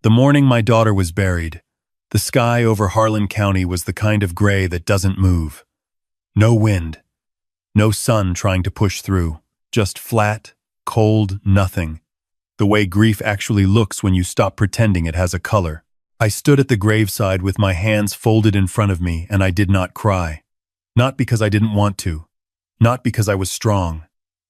The morning my daughter was buried, the sky over Harlan County was the kind of gray that doesn't move. No wind, no sun trying to push through, just flat, cold nothing. The way grief actually looks when you stop pretending it has a color. I stood at the graveside with my hands folded in front of me, and I did not cry. Not because I didn't want to. Not because I was strong.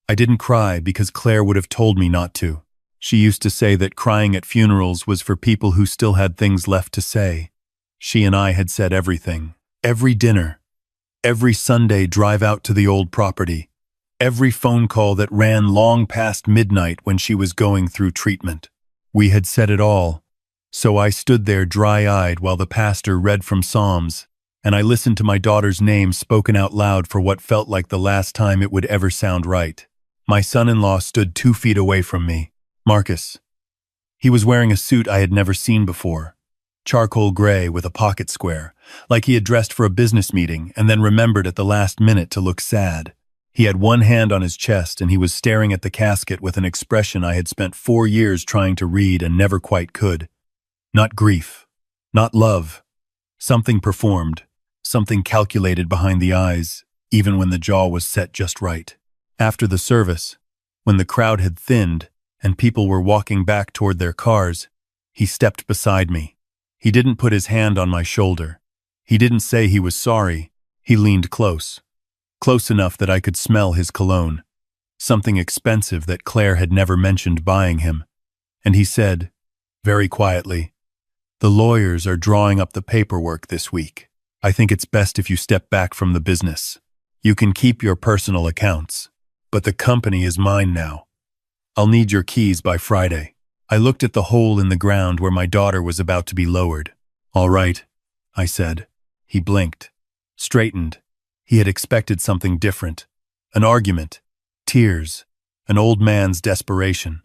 I didn't cry because Claire would have told me not to. She used to say that crying at funerals was for people who still had things left to say. She and I had said everything. Every dinner. Every Sunday drive out to the old property. Every phone call that ran long past midnight when she was going through treatment. We had said it all. So I stood there dry-eyed while the pastor read from Psalms, and I listened to my daughter's name spoken out loud for what felt like the last time it would ever sound right. My son-in-law stood 2 feet away from me. Marcus. He was wearing a suit I had never seen before. Charcoal gray with a pocket square, like he had dressed for a business meeting and then remembered at the last minute to look sad. He had one hand on his chest and he was staring at the casket with an expression I had spent 4 years trying to read and never quite could. Not grief. Not love. Something performed. Something calculated behind the eyes, even when the jaw was set just right. After the service, when the crowd had thinned and people were walking back toward their cars, he stepped beside me. He didn't put his hand on my shoulder. He didn't say he was sorry. He leaned close. Close enough that I could smell his cologne. Something expensive that Claire had never mentioned buying him. And he said, very quietly, "The lawyers are drawing up the paperwork this week. I think it's best if you step back from the business. You can keep your personal accounts, but the company is mine now. I'll need your keys by Friday." I looked at the hole in the ground where my daughter was about to be lowered. "All right," I said. He blinked, straightened. He had expected something different. An argument, tears, an old man's desperation.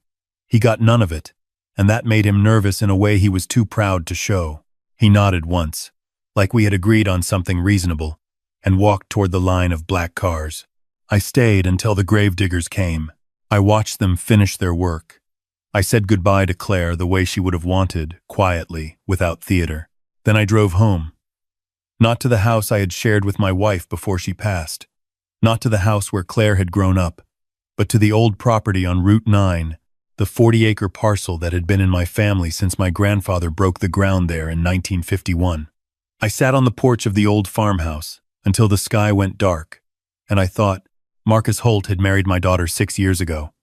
He got none of it, and that made him nervous in a way he was too proud to show. He nodded once, like we had agreed on something reasonable, and walked toward the line of black cars. I stayed until the gravediggers came. I watched them finish their work. I said goodbye to Claire the way she would have wanted, quietly, without theater. Then I drove home. Not to the house I had shared with my wife before she passed. Not to the house where Claire had grown up, but to the old property on Route 9, the 40-acre parcel that had been in my family since my grandfather broke the ground there in 1951. I sat on the porch of the old farmhouse until the sky went dark, and I thought, Marcus Holt had married my daughter 6 years ago.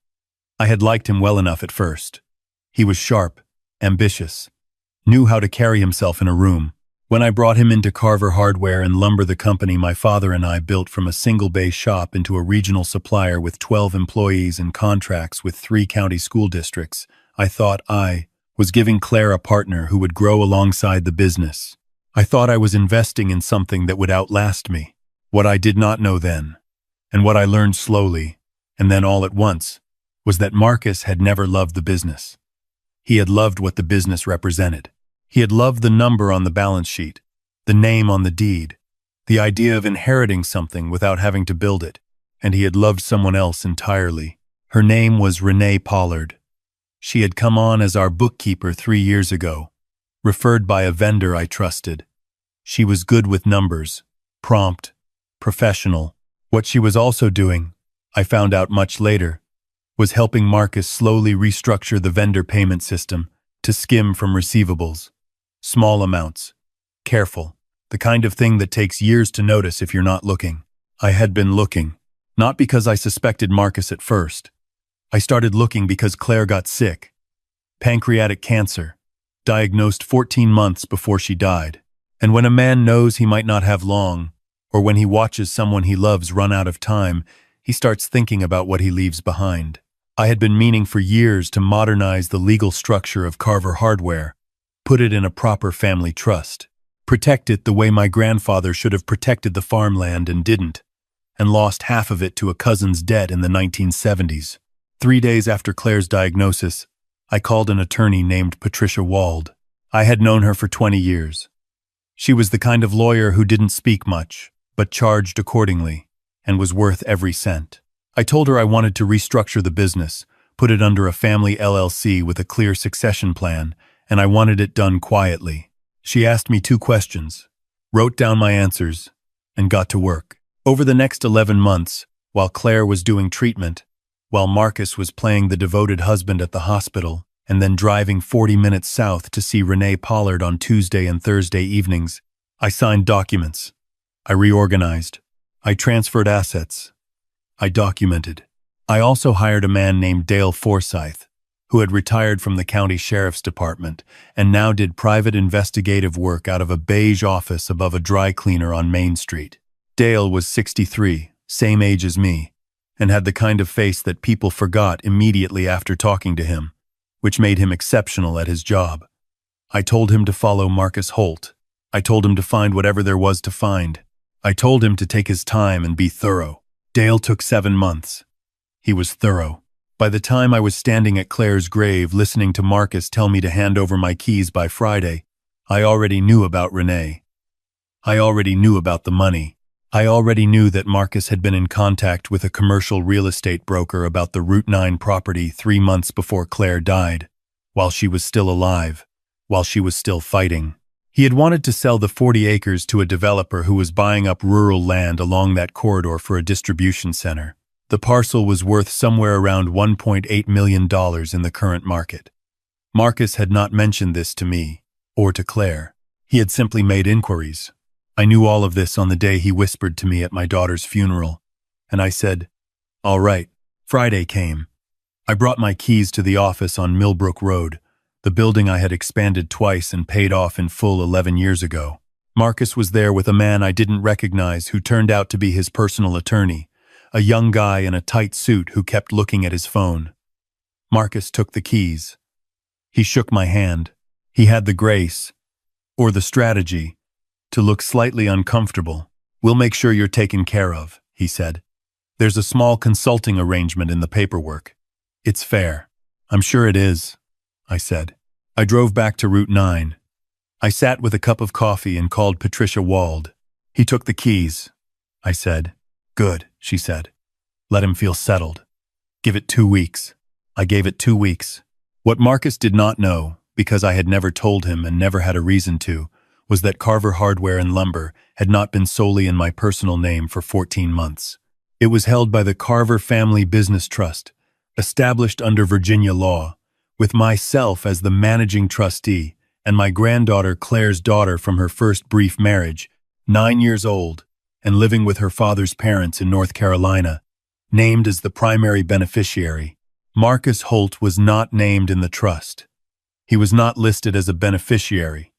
I had liked him well enough at first. He was sharp, ambitious, knew how to carry himself in a room. When I brought him into Carver Hardware and Lumber, the company my father and I built from a single-bay shop into a regional supplier with 12 employees and contracts with 3 county school districts, I thought I was giving Claire a partner who would grow alongside the business. I thought I was investing in something that would outlast me. What I did not know then, and what I learned slowly, and then all at once, was that Marcus had never loved the business. He had loved what the business represented. He had loved the number on the balance sheet, the name on the deed, the idea of inheriting something without having to build it, and he had loved someone else entirely. Her name was Renee Pollard. She had come on as our bookkeeper 3 years ago, referred by a vendor I trusted. She was good with numbers, prompt, professional. What she was also doing, I found out much later, was helping Marcus slowly restructure the vendor payment system to skim from receivables. Small amounts. Careful. The kind of thing that takes years to notice if you're not looking. I had been looking, not because I suspected Marcus at first. I started looking because Claire got sick. Pancreatic cancer. Diagnosed 14 months before she died. And when a man knows he might not have long, or when he watches someone he loves run out of time, he starts thinking about what he leaves behind. I had been meaning for years to modernize the legal structure of Carver Hardware, put it in a proper family trust, protect it the way my grandfather should have protected the farmland and didn't, and lost half of it to a cousin's debt in the 1970s. 3 days after Claire's diagnosis, I called an attorney named Patricia Wald. I had known her for 20 years. She was the kind of lawyer who didn't speak much, but charged accordingly, and was worth every cent. I told her I wanted to restructure the business, put it under a family LLC with a clear succession plan, and I wanted it done quietly. She asked me 2 questions, wrote down my answers, and got to work. Over the next 11 months, while Claire was doing treatment, while Marcus was playing the devoted husband at the hospital, and then driving 40 minutes south to see Renee Pollard on Tuesday and Thursday evenings, I signed documents. I reorganized. I transferred assets. I documented. I also hired a man named Dale Forsyth, who had retired from the county sheriff's department and now did private investigative work out of a beige office above a dry cleaner on Main Street. Dale was 63, same age as me, and had the kind of face that people forgot immediately after talking to him, which made him exceptional at his job. I told him to follow Marcus Holt. I told him to find whatever there was to find. I told him to take his time and be thorough. Dale took 7 months. He was thorough. By the time I was standing at Claire's grave listening to Marcus tell me to hand over my keys by Friday, I already knew about Renee. I already knew about the money. I already knew that Marcus had been in contact with a commercial real estate broker about the Route 9 property 3 months before Claire died, while she was still alive, while she was still fighting. He had wanted to sell the 40 acres to a developer who was buying up rural land along that corridor for a distribution center. The parcel was worth somewhere around $1.8 million in the current market. Marcus had not mentioned this to me, or to Claire. He had simply made inquiries. I knew all of this on the day he whispered to me at my daughter's funeral, and I said, "All right." Friday came. I brought my keys to the office on Millbrook Road, the building I had expanded twice and paid off in full 11 years ago. Marcus was there with a man I didn't recognize who turned out to be his personal attorney, a young guy in a tight suit who kept looking at his phone. Marcus took the keys. He shook my hand. He had the grace, or the strategy, to look slightly uncomfortable. "We'll make sure you're taken care of," he said. "There's a small consulting arrangement in the paperwork. It's fair." "I'm sure it is," I said. I drove back to Route 9. I sat with a cup of coffee and called Patricia Wald. "He took the keys," I said. "Good," she said. "Let him feel settled. Give it 2 weeks." I gave it 2 weeks. What Marcus did not know, because I had never told him and never had a reason to, was that Carver Hardware and Lumber had not been solely in my personal name for 14 months. It was held by the Carver Family Business Trust, established under Virginia law, with myself as the managing trustee and my granddaughter Claire's daughter from her first brief marriage, 9 years old, and living with her father's parents in North Carolina, named as the primary beneficiary. Marcus Holt was not named in the trust. He was not listed as a beneficiary.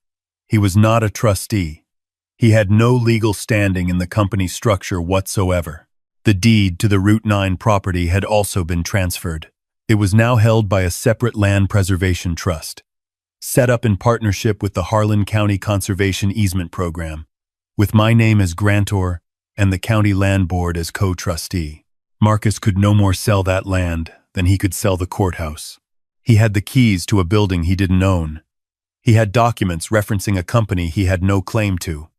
He was not a trustee. He had no legal standing in the company structure whatsoever. The deed to the Route 9 property had also been transferred. It was now held by a separate land preservation trust, set up in partnership with the Harlan County Conservation Easement Program, with my name as grantor and the County Land Board as co-trustee. Marcus could no more sell that land than he could sell the courthouse. He had the keys to a building he didn't own. He had documents referencing a company he had no claim to.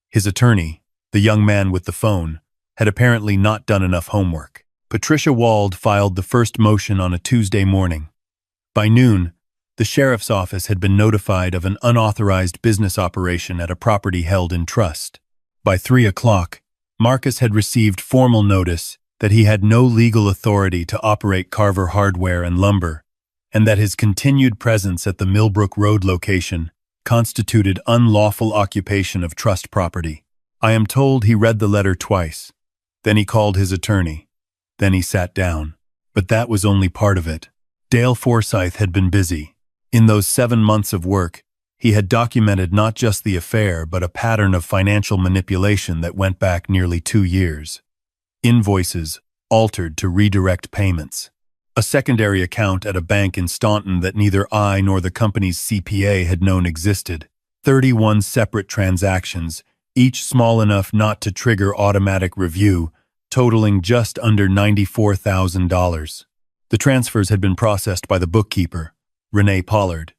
His attorney, the young man with the phone, had apparently not done enough homework. Patricia Wald filed the first motion on a Tuesday morning. By noon, the sheriff's office had been notified of an unauthorized business operation at a property held in trust. By 3 o'clock, Marcus had received formal notice that he had no legal authority to operate Carver Hardware and Lumber, and that his continued presence at the Millbrook Road location constituted unlawful occupation of trust property. I am told he read the letter twice. Then he called his attorney. Then he sat down. But that was only part of it. Dale Forsyth had been busy. In those 7 months of work, he had documented not just the affair, but a pattern of financial manipulation that went back nearly 2 years. Invoices altered to redirect payments. A secondary account at a bank in Staunton that neither I nor the company's CPA had known existed. 31 separate transactions, each small enough not to trigger automatic review, totaling just under $94,000. The transfers had been processed by the bookkeeper, Renee Pollard,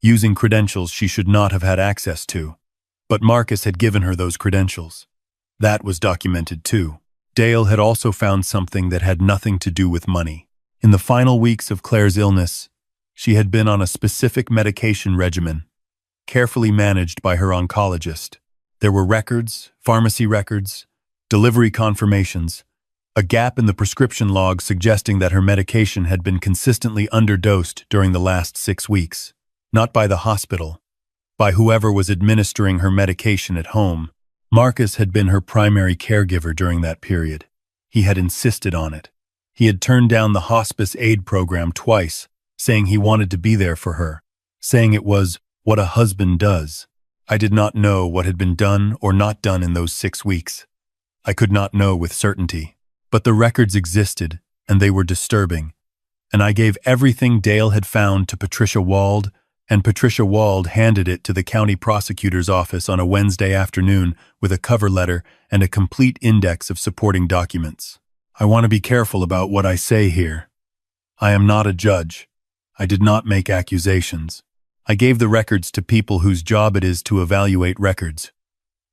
using credentials she should not have had access to. But Marcus had given her those credentials. That was documented too. Dale had also found something that had nothing to do with money. In the final weeks of Claire's illness, She had been on a specific medication regimen, carefully managed by her oncologist. There were records, pharmacy records, delivery confirmations, a gap in the prescription log suggesting that her medication had been consistently underdosed during the last 6 weeks. Not by the hospital, by whoever was administering her medication at home. Marcus had been her primary caregiver during that period. He had insisted on it. He had turned down the hospice aid program twice, saying he wanted to be there for her, saying it was what a husband does. I did not know what had been done or not done in those 6 weeks. I could not know with certainty. But the records existed, and they were disturbing. And I gave everything Dale had found to Patricia Wald, and Patricia Wald handed it to the county prosecutor's office on a Wednesday afternoon with a cover letter and a complete index of supporting documents. I want to be careful about what I say here. I am not a judge. I did not make accusations. I gave the records to people whose job it is to evaluate records.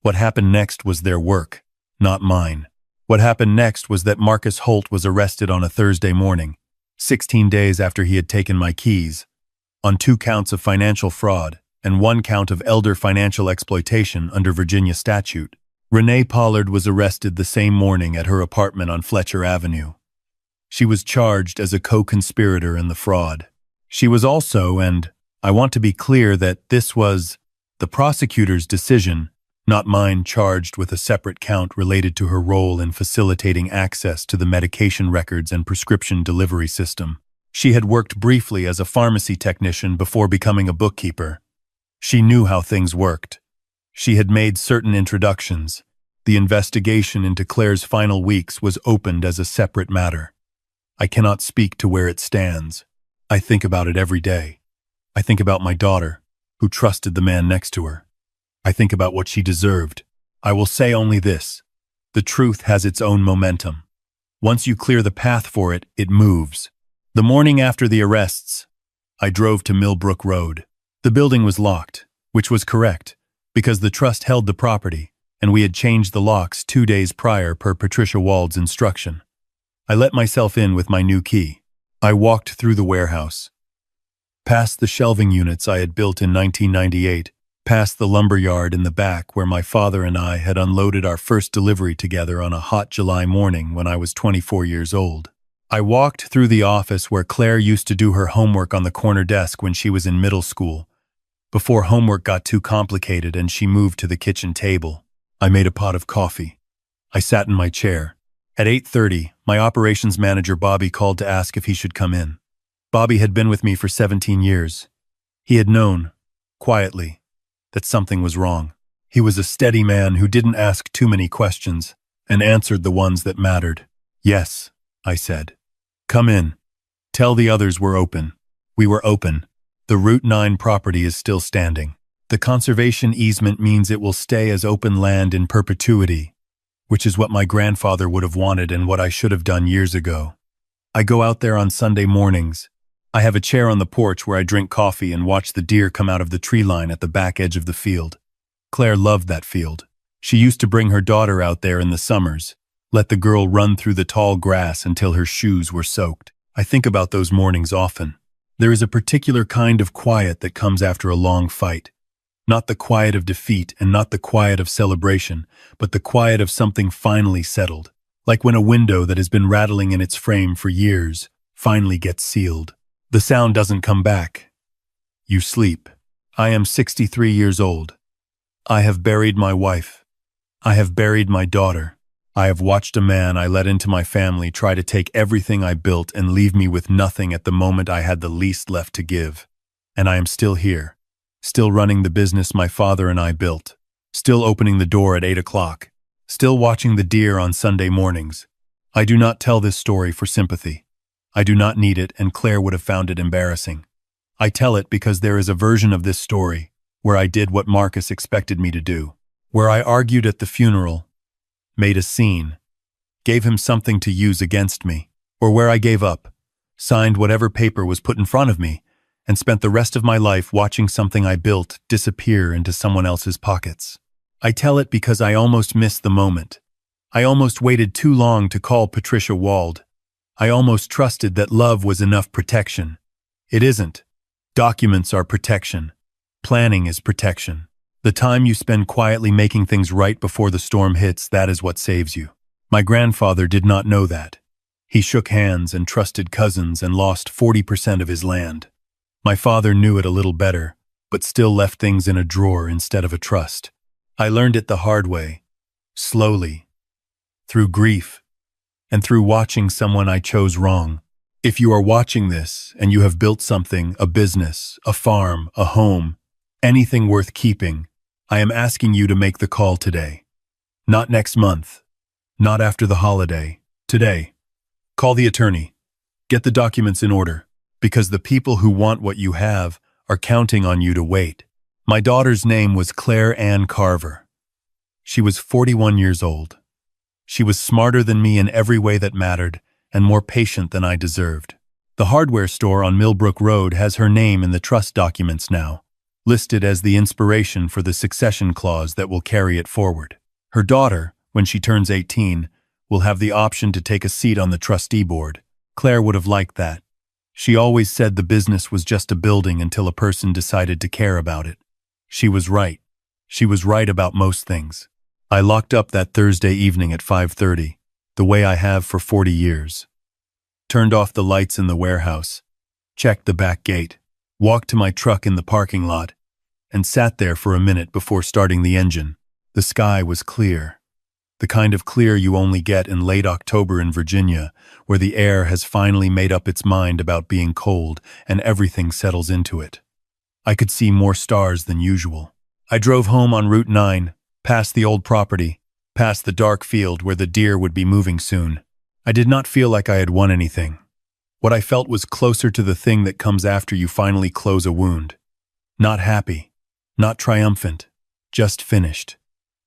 What happened next was their work, not mine. What happened next was that Marcus Holt was arrested on a Thursday morning, 16 days after he had taken my keys, on 2 counts of financial fraud and 1 count of elder financial exploitation under Virginia statute. Renee Pollard was arrested the same morning at her apartment on Fletcher Avenue. She was charged as a co-conspirator in the fraud. She was also, and I want to be clear that this was the prosecutor's decision, not mine, charged with a separate count related to her role in facilitating access to the medication records and prescription delivery system. She had worked briefly as a pharmacy technician before becoming a bookkeeper. She knew how things worked. She had made certain introductions. The investigation into Claire's final weeks was opened as a separate matter. I cannot speak to where it stands. I think about it every day. I think about my daughter, who trusted the man next to her. I think about what she deserved. I will say only this. The truth has its own momentum. Once you clear the path for it, it moves. The morning after the arrests, I drove to Millbrook Road. The building was locked, which was correct, because the trust held the property, and we had changed the locks 2 days prior per Patricia Wald's instruction. I let myself in with my new key. I walked through the warehouse, past the shelving units I had built in 1998, past the lumber yard in the back where my father and I had unloaded our first delivery together on a hot July morning when I was 24 years old. I walked through the office where Claire used to do her homework on the corner desk when she was in middle school, before homework got too complicated and she moved to the kitchen table. I made a pot of coffee. I sat in my chair. At 8:30, my operations manager Bobby called to ask if he should come in. Bobby had been with me for 17 years. He had known, quietly, that something was wrong. He was a steady man who didn't ask too many questions and answered the ones that mattered. Yes, I said. Come in. Tell the others we're open. We were open. The Route 9 property is still standing. The conservation easement means it will stay as open land in perpetuity, which is what my grandfather would have wanted and what I should have done years ago. I go out there on Sunday mornings. I have a chair on the porch where I drink coffee and watch the deer come out of the tree line at the back edge of the field. Claire loved that field. She used to bring her daughter out there in the summers, let the girl run through the tall grass until her shoes were soaked. I think about those mornings often. There is a particular kind of quiet that comes after a long fight. Not the quiet of defeat and not the quiet of celebration, but the quiet of something finally settled. Like when a window that has been rattling in its frame for years finally gets sealed. The sound doesn't come back. You sleep. I am 63 years old. I have buried my wife. I have buried my daughter. I have watched a man I let into my family try to take everything I built and leave me with nothing at the moment I had the least left to give. And I am still here, still running the business my father and I built, still opening the door at 8 o'clock, still watching the deer on Sunday mornings. I do not tell this story for sympathy. I do not need it, and Claire would have found it embarrassing. I tell it because there is a version of this story where I did what Marcus expected me to do, where I argued at the funeral, made a scene, gave him something to use against me, or where I gave up, signed whatever paper was put in front of me, and spent the rest of my life watching something I built disappear into someone else's pockets. I tell it because I almost missed the moment. I almost waited too long to call Patricia Wald. I almost trusted that love was enough protection. It isn't. Documents are protection. Planning is protection. The time you spend quietly making things right before the storm hits, that is what saves you. My grandfather did not know that. He shook hands and trusted cousins and lost 40% of his land. My father knew it a little better, but still left things in a drawer instead of a trust. I learned it the hard way, slowly, through grief, and through watching someone I chose wrong. If you are watching this and you have built something, a business, a farm, a home, anything worth keeping, I am asking you to make the call today. Not next month, not after the holiday, today. Call the attorney. Get the documents in order, because the people who want what you have are counting on you to wait. My daughter's name was Claire Ann Carver. She was 41 years old. She was smarter than me in every way that mattered, and more patient than I deserved. The hardware store on Millbrook Road has her name in the trust documents now, listed as the inspiration for the succession clause that will carry it forward. Her daughter, when she turns 18, will have the option to take a seat on the trustee board. Claire would have liked that. She always said the business was just a building until a person decided to care about it. She was right. She was right about most things. I locked up that Thursday evening at 5:30. The way I have for 40 years. Turned off the lights in the warehouse, checked the back gate, walked to my truck in the parking lot, and sat there for a minute before starting the engine. The sky was clear. The kind of clear you only get in late October in Virginia, where the air has finally made up its mind about being cold and everything settles into it. I could see more stars than usual. I drove home on Route 9, past the old property, past the dark field where the deer would be moving soon. I did not feel like I had won anything. What I felt was closer to the thing that comes after you finally close a wound. Not happy, not triumphant, just finished,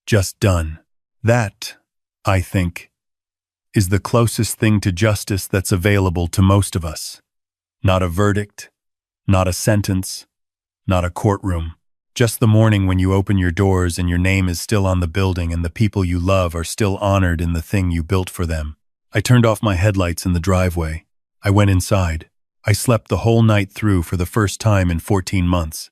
just done. That, I think, is the closest thing to justice that's available to most of us. Not a verdict, not a sentence, not a courtroom. Just the morning when you open your doors and your name is still on the building and the people you love are still honored in the thing you built for them. I turned off my headlights in the driveway. I went inside. I slept the whole night through for the first time in 14 months.